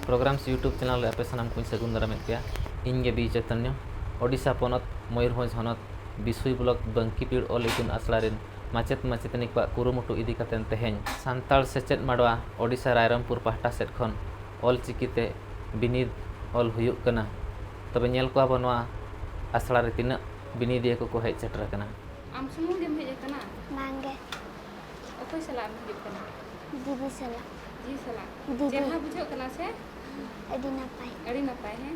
programmes YouTube channel पे सामान को सगुन दारामेद पे इनगे बी चैतन्य ओडिशा पनत मयूरभंज हनत बिसुई ब्लॉक बंकीपीड़ ऑल इतुन आसड़ा माचेत माचेतनी को कुरुमुटु इदी कातेन तेहेñ सान्ताल सेचेद माडवा ओडिशा रायरंगपुर पाहटा सेद खन ऑल चिकीते बिनिद ऑल हुयुग कना तबे नेल को बनवा आसड़ा रे तिना बिनिदिया को हेज सेटर कना आम सुमुंग गेम हेज कना मांगे ओकोय सला हिजुग कना दीदी सला जी सला दीदी जेहा बुझो कना से अड़ी नपाय है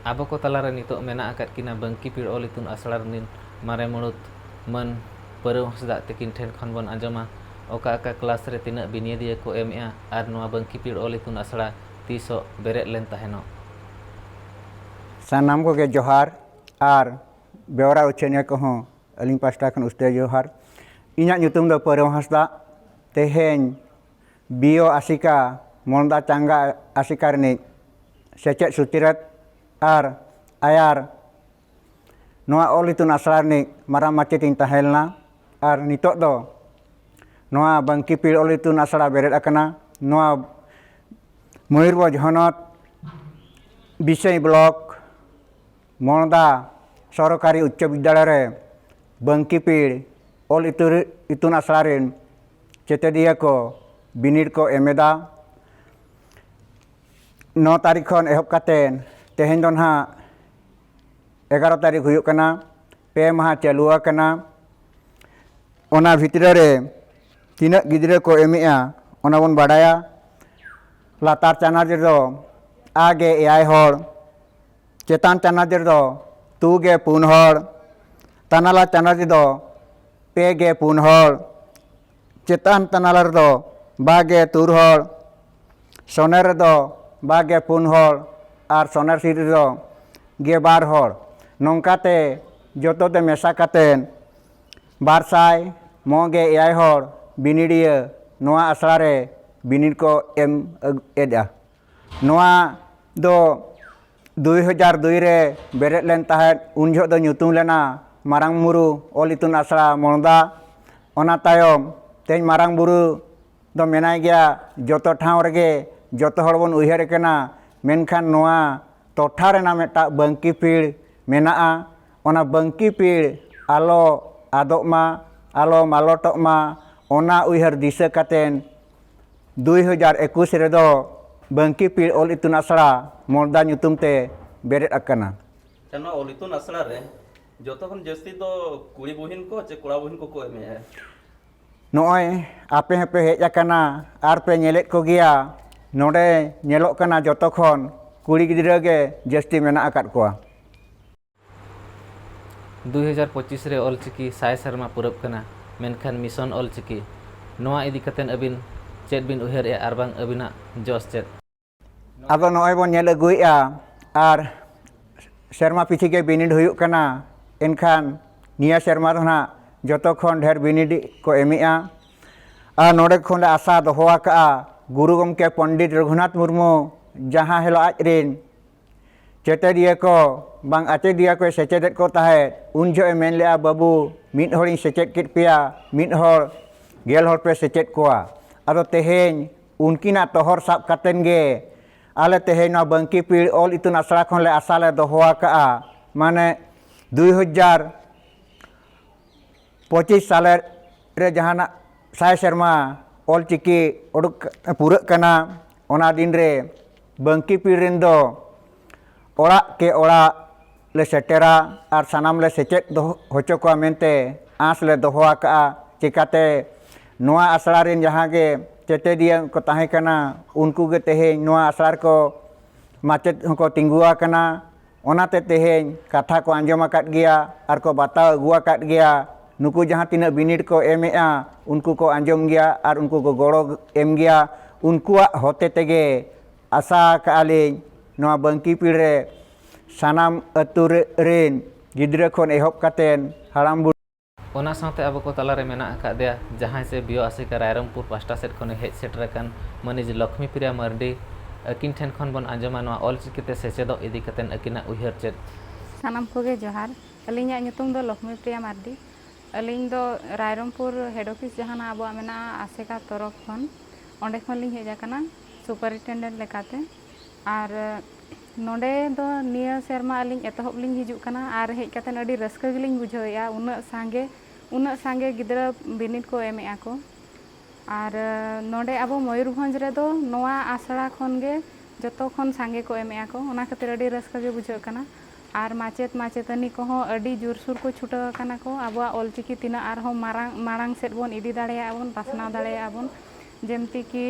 आबो को तलारे नितो मेना आकात किना बंकीपीड़ ऑल इतुन आसड़ा रिन मारे मुड़ुत मन परव हसदा तकिन ठेन खन बन आंजमा ओका ओका क्लास रे तिना बिनिदिया को एमएआ आर नोआ बंकीपीड़ ऑल इतुन आसड़ा तीसो बेरेद लेन ताहेनो सानाम को के जोहार आर बेवरा उचेनिया को हों अलिंग पास्टा खन उस्ते जोहार इन्या ᱧᱩᱛᱩᱢ ᱫᱚ परव Hasda तेहेñ BO Asika मोंदा Changa Asika रिनिज सेचेद सुतिरत are आयार नोआ ऑल इतुन आसड़ा रिनिज मारांग माचेत ᱤᱧ ᱛᱟᱦᱮᱸ ᱞᱮᱱᱟ आर नितोग दो नोआ बंकीपीड़ ऑल इतुन आसड़ा बेरेद आकᱟᱱᱟ नोआ मयूरभंज हनत बिसई ब्लॉक मोंदा सरकारी उच्च विद्यालय रे बंकीपीड़ ऑल इतुन आसड़ा रिन चेतेदिया को बिनिड को एमेदा 9 तारीख खन एहब कातेन तेहेñ दो ना 11 तारीख हुयुग कना पे माह चालू आकना ओना भितरे रे तीना गिद्रे को एमेआ ओना बन बाडाया लातार चानाच रे आगे 8 हर चेतान चानाच रे 2 हर तानाला चानाच रे 2 हर चेतान तानाला रे 2 हर सोनेर रे 2 हर आर सोनेर सीरी रे 12 हर नौकाते जोतो ते मेसा कातेन 298 हर बिनिडिया नोआ आसड़ा रे बिनिड को एम एदा नोआ दो 2002 रे बेरेद लेन ताहेद उन जो दो ᱧᱩᱛᱩᱢ लेना मारांग बुरु ऑल इतुन आसड़ा मोंदा ओना तायम तेज मारांग बुरु दो मेनाय गया जोतो ठाव रेगे जोतो हर बन उयहर कना मेनखान नोआ टोठा रेना मेटा बंकीपीड़ मेनाआ ओना बंकीपीड़ आलो आदोमा आलो मालोटोमा ओना उयहर दिशा कातेन 2021 रे दो बंकीपीड़ ऑल इतुन आसड़ा मोंदा ᱧᱩᱛᱩᱢ ते बेरेद आकana चनो ऑल इतुन आसड़ा रे जोतो खन जस्ती तो कुड़ी बुहिन को चे कोड़ा बुहिन को एमे है नोय आपे हेपे हेज आकना आर पे नेलेत को गिया नोडे नेलोक कना जोतो खन कुड़ी गिद्रा गे जस्ती मेना आकात कोआ 2025 रे ऑल चिकी साय शर्मा पुरब कना मेनखान मिशन ऑल चिकी नोआ इदी कातेन अबिन चेद बिन उहेर ए आरबांग अबिना जोस चेद आदो नोय बन नेल अगुइया आर शर्मा पिछी के बिनिड हुयुग कना एनखान निया शर्मा ना जोतो खन ढेर बिनिड को एमिया आर नोडे खन आशा दोहोआ का गुरु गमके पंडित रघुनाथ मुर्मू जहाँ हेलो आज रिन ᱪᱮᱛᱮᱫᱤᱭᱟᱹ ᱠᱚ ᱵᱟᱝ ᱟᱪᱮᱫᱤᱭᱟᱹ ᱠᱚ ᱥᱮᱪᱮᱫᱮᱫ ᱠᱚ ᱛᱟᱦᱮᱸᱫ ᱩᱱ ᱡᱚᱦᱚᱜ ᱢᱮᱱ ᱞᱮᱜᱼᱟ ᱵᱟᱹᱵᱩ ᱢᱤᱫ ᱦᱚᱲᱤᱧ ᱥᱮᱪᱮᱫ ᱠᱮᱫ ᱯᱮᱭᱟ ᱢᱤᱫ ᱦᱚᱲ 10 ᱦᱚᱲ ᱯᱮ ᱥᱮᱪᱮᱫ ᱠᱚᱣᱟ ᱟᱫᱚ ᱛᱮᱦᱮᱧ ᱩᱱᱠᱤᱱᱟᱜ ᱛᱚᱦᱚᱨ ᱥᱟᱵ ᱠᱟᱛᱮᱱ ᱜᱮ ᱟᱞᱮ ᱛᱮᱦᱮᱧ ᱱᱚᱣᱟ ᱵᱟᱝᱠᱤ ᱯᱤᱲ ᱚᱞ ᱤᱛᱩᱱ ᱟᱥᱲᱟ ᱠᱷᱚᱱ ᱞᱮ ᱟᱥᱟ ᱞᱮ ᱫᱚᱦᱚ ᱟᱠᱟᱜᱼᱟ ᱢᱟᱱᱮ 2025 ᱥᱟᱞᱮ ᱨᱮ ᱡᱟᱦᱟᱱᱟᱜ 100 ᱥᱮᱨᱢᱟ ᱚᱞᱪᱤᱠᱤ ᱩᱰᱩᱠ ᱯᱩᱨᱟᱹᱜ ᱠᱟᱱᱟ ᱚᱱᱟ ᱫᱤᱱ ᱨᱮ ᱵᱟᱝᱠᱤ ᱯᱤᱲ ᱨᱮᱱ ᱫᱚ ᱚᱲᱟᱜ ke ᱚᱲᱟᱜ le setera ar sanam le secet do hoco ko mente as le doho aka cikate noa asrar rin jaha ge cete dia ko tahe kana unku ge tehe noa asrar ko macet ko tinggua kana onate tehe katha ko anjom akat gia ar ko bata gua akat gia nuku jaha tina binit ko emea unku ko anjom gia ar unku ko goro em gia unkuak hote tege asa ka alin noa bangki pire sanam ᱟᱹᱛᱩ ᱨᱮᱱ ᱜᱤᱫᱽᱨᱟᱹ ᱠᱷᱚᱱ ᱮᱦᱚᱵ ᱠᱟᱛᱮᱱ ᱦᱟᱲᱟᱢ ᱵᱩᱲᱦᱤ ᱚᱱᱟ ᱥᱟᱶᱛᱮ ᱟᱵᱚ ᱠᱚ ᱛᱟᱞᱟᱨᱮ ᱢᱮᱱᱟᱜ ᱟᱠᱟᱫᱮᱭᱟ ᱡᱟᱦᱟᱸᱭ ᱥᱮ ᱵᱤᱭᱳ ᱟᱥᱮᱠᱟ ᱨᱟᱭᱨᱚᱝᱯᱩᱨ ᱯᱟᱥᱴᱟ ᱥᱮᱫ ᱠᱷᱚᱱᱮ ᱦᱮᱡ ᱥᱮᱴᱮᱨ ᱟᱠᱟᱱ ᱢᱟᱹᱱᱤᱡ ᱞᱚᱠᱷᱢᱤ ᱯᱨᱤᱭᱟ ᱢᱟᱨᱰᱤ ᱟᱹᱠᱤᱱ ᱴᱷᱮᱱ ᱠᱷᱚᱱ ᱵᱚᱱ ᱟᱸᱡᱚᱢᱟ ᱱᱚᱣᱟ ᱚᱞᱪᱤᱠᱤᱛᱮ ᱥᱮᱪᱮᱫᱚᱜ ᱤᱫᱤ ᱠᱟᱛᱮᱱ ᱟᱹᱠᱤᱱᱟᱜ ᱩᱭᱦᱟᱹᱨ ᱪᱮᱫ ᱥᱟᱱᱟᱢ ᱠᱚᱜᱮ ᱡᱚᱦᱟᱨ ᱟᱹᱞᱤᱧᱟᱜ ᱧᱩᱛᱩᱢ ᱫᱚ ᱞᱚᱠᱷᱢᱤ ᱯᱨᱤᱭᱟ ᱢᱟᱨᱰᱤ ᱟᱹᱞᱤᱧ ᱫᱚ ᱨᱟᱭᱨᱚᱝᱯᱩᱨ ᱦᱮᱰ ᱚᱯᱷᱤᱥ ᱡᱟᱦᱟᱱᱟᱜ ᱟᱵᱚᱣᱟᱜ ᱢᱮᱱᱟᱜᱼᱟ ᱟᱥᱮᱠᱟ ᱛᱚᱨᱚᱯ ᱠᱷᱚᱱ ᱚᱸᱰᱮ ᱠᱷᱚᱱᱞᱤᱧ ᱦᱮᱡ ᱟᱠᱟᱱᱟ ᱥᱩᱯᱟᱨᱤᱱᱴᱮᱱᱰᱮᱱᱴ ᱞᱮᱠᱟᱛᱮ ᱟᱨ ᱱᱚᱰᱮ ᱫᱚ ᱱᱤᱭᱟᱹ ᱥᱮᱨᱢᱟ ᱟᱹᱞᱤᱧ ᱮᱛᱚᱦᱚᱵ ᱞᱤᱧ ᱦᱤᱡᱩᱜ ᱠᱟᱱᱟ ᱟᱨ ᱦᱮᱡ ᱠᱟᱛᱮᱱ ᱟᱹᱰᱤ ᱨᱟᱹᱥᱠᱟᱹ ᱜᱮᱞᱤᱧ ᱵᱩᱡᱷᱟᱹᱣᱮᱜᱼᱟ ᱩᱱᱟᱹᱜ ᱥᱟᱸᱜᱮ ᱜᱤᱫᱽᱨᱟᱹ ᱵᱤᱱᱤᱰ ᱠᱚ ᱮᱢᱮᱜᱼᱟ ᱠᱚ ᱟᱨ ᱱᱚᱰᱮ ᱟᱵᱚ ᱢᱚᱭᱩᱨᱵᱷᱚᱸᱡᱽ ᱨᱮᱫᱚ ᱱᱚᱣᱟ ᱟᱥᱲᱟ ᱠᱷᱚᱱ ᱜᱮ ᱡᱚᱛᱚ ᱠᱷᱚᱱ ᱥᱟᱸᱜᱮ ᱠᱚ ᱮᱢᱮᱜᱼᱟ ᱠᱚ ᱚᱱᱟ ᱠᱷᱟᱹᱛᱤᱨ ᱟᱹᱰᱤ ᱨᱟᱹᱥᱠᱟᱹ ᱜᱮ ᱵᱩᱡᱷᱟᱹᱜ ᱠᱟᱱᱟ ᱟᱨ ᱢᱟᱪᱮᱫ ᱢᱟᱪᱮᱛᱟᱹᱱᱤ ᱠᱚᱦᱚᱸ ᱟᱹᱰᱤ ᱡᱳᱨᱥᱳᱨ ᱠᱚ ᱪᱷᱩᱴᱟᱹᱣ ᱟᱠᱟᱱᱟ ᱠᱚ ᱟᱵᱚᱣᱟᱜ ᱚᱞᱪᱤᱠᱤ ᱛᱤᱱᱟᱹᱜ ᱟᱨᱦᱚᱸ ᱢᱟᱲᱟᱝ ᱥᱮᱫ ᱵᱚᱱ ᱤᱫᱤ ᱫᱟᱲᱮᱭᱟᱜᱼᱟ ᱵᱚᱱ ᱯᱟᱥᱱᱟᱣ ᱫᱟᱲᱮᱭᱟᱜᱼᱟ ᱵᱚn ᱡᱮᱢᱛᱤ ᱠᱤ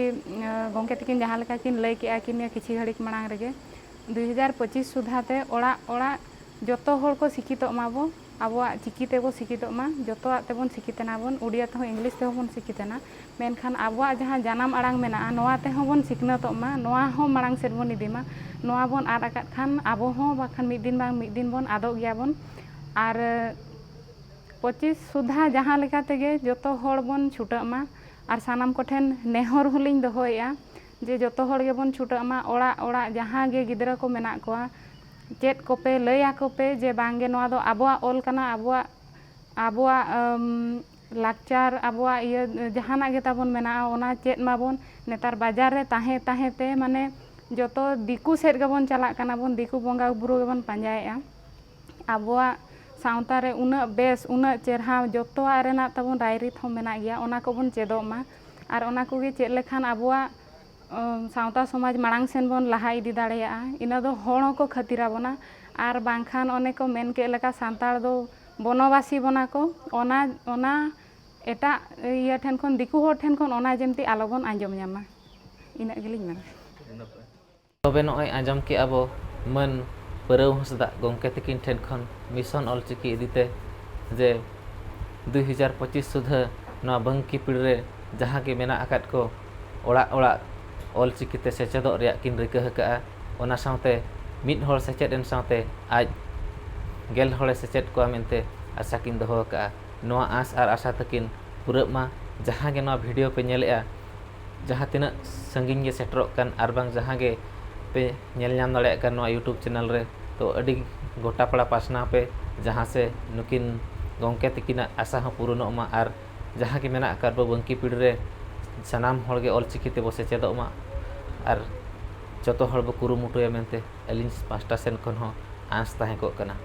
ᱜᱚᱢᱠᱮ ᱛᱟᱹᱠᱤᱱ ᱡᱟᱦᱟᱸ ᱞᱮᱠᱟ ᱠᱤᱱ ᱞᱟᱹᱭ ᱠᱮᱜᱼᱟ ᱠᱤᱱ ᱠᱤᱪᱷᱤ ᱜᱷᱟᱹᱲᱤᱡ ᱢᱟᱲᱟᱝ ᱨᱮᱜᱮ 2025 ᱥᱩᱫᱷᱟᱛᱮ ᱚᱲᱟᱜ ᱚᱲᱟᱜ ᱡᱚᱛᱚ ᱦᱚᱲ ᱠᱚ ᱥᱤᱠᱷᱤᱛᱚᱜ ᱢᱟᱵᱚ ᱟᱵᱚᱣᱟᱜ ᱪᱤᱠᱤ ᱛᱮᱵᱚ ᱥᱤᱠᱷᱤᱛᱚᱜ ᱢᱟ ᱡᱚᱛᱚᱣᱟᱜ ᱛᱮᱵᱚᱱ ᱥᱤᱠᱷᱤᱛᱮᱱᱟ ᱵᱚᱱ ᱩᱲᱤᱭᱟ ᱛᱮᱦᱚᱸ ᱤᱝᱞᱤᱥ ᱛᱮᱦᱚᱸ ᱵᱚᱱ ᱥᱤᱠᱷᱤᱛᱮᱱᱟ ᱢᱮᱱᱠᱷᱟᱱ ᱟᱵᱚᱣᱟᱜ ᱡᱟᱦᱟᱸ ᱡᱟᱱᱟᱢ ᱟᱲᱟᱝ ᱢᱮᱱᱟᱜᱼᱟ ᱱᱚᱣᱟ ᱛᱮᱦᱚᱸ ᱵᱚᱱ ᱥᱤᱠᱷᱱᱟᱹᱛᱚᱜ ᱢᱟ ᱱᱚᱣᱟ ᱦᱚᱸ ᱢᱟᱲᱟᱝ ᱥᱮᱫ ᱵᱚᱱ ᱤᱫᱤ ᱢᱟ ᱱᱚᱣᱟ ᱵᱚᱱ ᱟᱫ ᱟᱠᱟᱫ ᱠᱷᱟᱱ ᱟᱵᱚ ᱦᱚᱸ ᱵᱟᱠᱷᱟᱱ ᱢᱤᱫ ᱫᱤᱱ ᱵᱟᱝ ᱢᱤᱫ ᱫᱤᱱ ᱵᱚᱱ ᱟᱫᱚᱜ ᱜᱮᱭᱟ ᱵᱚᱱ ᱟᱨ 25 ᱥᱩᱫᱷᱟ ᱡᱟᱦᱟᱸ ᱞᱮᱠᱟ ᱛᱮᱜᱮ ᱡᱚᱛᱚ ᱦᱚᱲ ᱵᱚᱱ ᱪᱷᱩᱴᱟᱹᱜ ᱢᱟ ᱟᱨ ᱥᱟᱱᱟᱢ ᱠᱚᱴᱷᱮᱱ ᱱᱮᱦᱚᱨ ᱦᱚᱸᱞᱤᱧ ᱫᱚᱦᱚᱭᱮᱜᱼᱟ ᱡᱮ ᱡᱚᱛᱚ ᱦᱚᱲ ᱜᱮᱵᱚᱱ ᱪᱷᱩᱴᱟᱹᱜ ᱢᱟ ᱚᱲᱟᱜ ᱚᱲᱟᱜ ᱡᱟᱦᱟᱸ ᱜᱮ ᱜᱤᱫᱽᱨᱟᱹ ko ᱢᱮᱱᱟᱜ ᱠᱚᱣᱟ ᱪᱮᱫ ᱠᱚᱯᱮ ᱞᱟᱹᱭ ᱟᱠᱚ ᱯᱮ ᱡᱮ ᱵᱟᱝᱜᱮ ᱱᱚᱣᱟ ᱫᱚ ᱟᱵᱚᱣᱟᱜ ᱚᱞ ᱠᱟᱱᱟ ᱟᱵᱚᱣᱟᱜ ᱞᱟᱠᱪᱟᱨ ᱟᱵᱚᱣᱟᱜ ᱡᱟᱦᱟᱱᱟᱜ ᱜᱮ ᱛᱟᱵᱚᱱ ᱢᱮᱱᱟᱜᱼᱟ ᱚᱱᱟ ᱪᱮᱫ ᱢᱟᱵᱚᱱ ᱱᱮᱛᱟᱨ ᱵᱟᱡᱟᱨ ᱨᱮ ᱛᱟᱦᱮᱸ ᱛᱮ ᱢᱟᱱᱮ ᱡᱚᱛᱚ ᱫᱤᱠᱩ ᱥᱮᱫ ᱜᱮᱵᱚᱱ ᱪᱟᱞᱟᱜ ᱠᱟᱱᱟ ᱵᱚᱱ ᱫᱤᱠᱩ ᱵᱚᱸᱜᱟ ᱵᱩᱨᱩ ᱜᱮᱵᱚᱱ ᱯᱟᱸᱡᱟᱭᱮᱜᱼᱟ ᱟᱵᱚᱣᱟᱜ ᱥᱟᱶᱛᱟ ᱨᱮ ᱩᱱᱟᱹᱜ ᱵᱮᱥ ᱩᱱᱟᱹᱜ ᱪᱮᱨᱦᱟ ᱡᱚᱛᱚᱣᱟᱜ ᱨᱮᱱᱟᱜ ᱛᱟᱵᱚᱱ ᱨᱟᱭᱨᱤᱛ ᱦᱚᱸ ᱢᱮᱱᱟᱜ ᱜᱮᱭᱟ ᱚᱱᱟ ᱠᱚᱵᱚᱱ ᱪᱮᱫᱚᱜ ᱢᱟ ᱟᱨ ᱚᱱᱟ ᱠᱚᱜᱮ ᱪᱮᱫ ᱞᱮᱠᱷᱟᱱ ᱟᱵᱚᱣᱟᱜ ᱥᱟᱶᱛᱟ ᱥᱚᱢᱟᱡᱽ ᱢᱟᱲᱟᱝ ᱥᱮᱱ ᱵᱚᱱ ᱞᱟᱦᱟ ᱤᱫᱤ ᱫᱟᱲᱮᱭᱟᱜᱼᱟ ᱤᱱᱟᱹ ᱫᱚ ᱦᱚᱲ ᱦᱚᱸᱠᱚ ᱠᱷᱟᱹᱛᱤᱨᱟᱵᱚᱱᱟ ᱟᱨ ᱵᱟᱝᱠᱷᱟᱱ ᱚᱱᱮ ko ᱢᱮᱱ ᱠᱮᱫ ᱞᱮᱠᱟ ᱥᱟᱱᱛᱟᱲ ᱫᱚ ᱵᱚᱱᱚᱵᱟᱥী ᱵᱚᱱᱟ ᱠᱚ ᱚᱱᱟ ᱮᱴᱟᱜ ᱤᱭᱟᱹ ᱴᱷᱮᱱ ᱠᱷᱚᱱ ᱫᱤᱠᱩ ᱦᱚᱲ ᱴᱷᱮᱱ ᱠᱷᱚᱱ ᱚᱱᱟ ᱡᱮᱢᱛᱤ ᱟᱞᱚᱵᱚᱱ ᱟᱸᱡᱚᱢ ᱧᱟᱢᱟ ᱤᱱᱟᱹᱜ ᱜᱮᱞᱤᱧ ᱢᱮᱱᱟ ᱛᱚᱵᱮ ᱱᱚᱜᱼᱚᱭ ᱟᱸᱡᱚᱢ ᱠᱮᱜᱼᱟ ᱵᱚ ᱢᱟᱹᱱ ᱯᱟᱹᱨᱟᱹᱣ ᱦᱟᱸᱥᱫᱟ ᱜᱚᱢᱠᱮ ᱛᱟᱹᱠᱤᱱ ᱴᱷᱮᱱ ᱠᱷᱚᱱ ᱢᱤᱥᱚᱱ ᱚᱞᱪᱤᱠᱤ ᱤᱫᱤᱛᱮ ᱡᱮ 2025 ᱥᱩᱫᱷᱟᱹ ᱱᱚᱣᱟ ᱵᱟᱝᱠᱤ ᱯᱤᱲ ᱨᱮ ᱡᱟᱦᱟᱸ ᱜᱮ ᱢᱮᱱᱟᱜ ᱟᱠᱟᱫ ᱠᱚ ᱚᱲᱟᱜ ᱚᱲᱟᱜ ᱚᱞᱪᱤᱠᱤᱛᱮ ᱥᱮᱪᱮᱫᱚᱜ ᱨᱮᱭᱟᱜ ᱠᱤᱱ ᱨᱤᱠᱟᱹ ᱟᱠᱟᱜᱼᱟ ᱚᱱᱟ ᱥᱟᱶᱛᱮ ᱢᱤᱫ ᱦᱚᱲ ᱥᱮᱪᱮᱫ ᱮᱱ ᱥᱟᱶᱛᱮ ᱟᱡ 10 ᱦᱚᱲᱮ ᱥᱮᱪᱮᱫ ᱠᱚᱣᱟ mente ᱟᱥᱟ ᱠᱤᱱ ᱫᱚᱦᱚ ᱟᱠᱟᱜᱼᱟ ᱱᱚᱣᱟ ᱟᱸᱥ ᱟᱨ ᱟᱥᱟ ᱛᱟᱹᱠᱤᱱ ᱯᱩᱨᱟᱹᱜ ᱢᱟ ᱡᱟᱦᱟᱸ ᱜᱮ ᱱᱚᱣᱟ ᱵᱷᱤᱰᱤᱭᱳ ᱯᱮ ᱧᱮᱞᱮᱜᱼᱟ ᱡᱟᱦᱟᱸ ᱛᱤᱱᱟᱹᱜ ᱥᱟᱺᱜᱤᱧ ᱜᱮ ᱥᱮᱴᱮᱨᱚᱜ ᱠᱟᱱ ᱟᱨ ᱵᱟᱝ ᱡᱟᱦᱟᱸ ᱜᱮ ᱯᱮ ᱧᱮᱞ ᱧᱟᱢ ᱫᱟᱲᱮᱭᱟᱜ ᱠᱟᱱ ᱱᱚᱣᱟ YouTube ᱪᱮᱱᱮᱞ ᱨᱮ ᱛᱚ ᱟᱹᱰᱤ ᱜᱚᱴᱟ ᱯᱟᱲᱟ ᱯᱟᱥᱱᱟᱣ ᱯᱮ ᱡᱟᱦᱟᱸ ᱥᱮ ᱱᱩᱠᱤᱱ ᱜᱚᱢᱠᱮ ᱛᱟᱹᱠᱤᱱᱟᱜ ᱟᱥᱟ ᱦᱚᱸ ᱯᱩᱨᱩᱱᱚᱜ ᱢᱟ ᱟᱨ ᱡᱟᱦᱟᱸ ᱜᱮ ᱢᱮᱱᱟᱜ ᱟᱠᱟᱫ ᱵᱚ ᱵᱟᱝᱠᱤ ᱯᱤᱲ ᱨᱮ ᱥᱟᱱᱟᱢ ᱦᱚᱲ ᱜᱮ ᱚᱞᱪᱤᱠᱤ ᱛᱮᱵᱚ ᱥᱮᱪᱮᱫᱚᱜ ᱢᱟ ᱟᱨ ᱡᱚᱛᱚ ᱦᱚᱲ ᱵᱚ ᱠᱩᱨᱩᱢᱩᱴᱩᱭᱟ mente ᱟᱹᱞᱤᱧ ᱯᱟᱥᱴᱟ ᱥᱮᱱ ᱠᱷᱚᱱ ᱦᱚᱸ ᱟᱸᱥ ᱛᱟᱦᱮᱸ ᱠᱚᱜ ᱠᱟᱱᱟ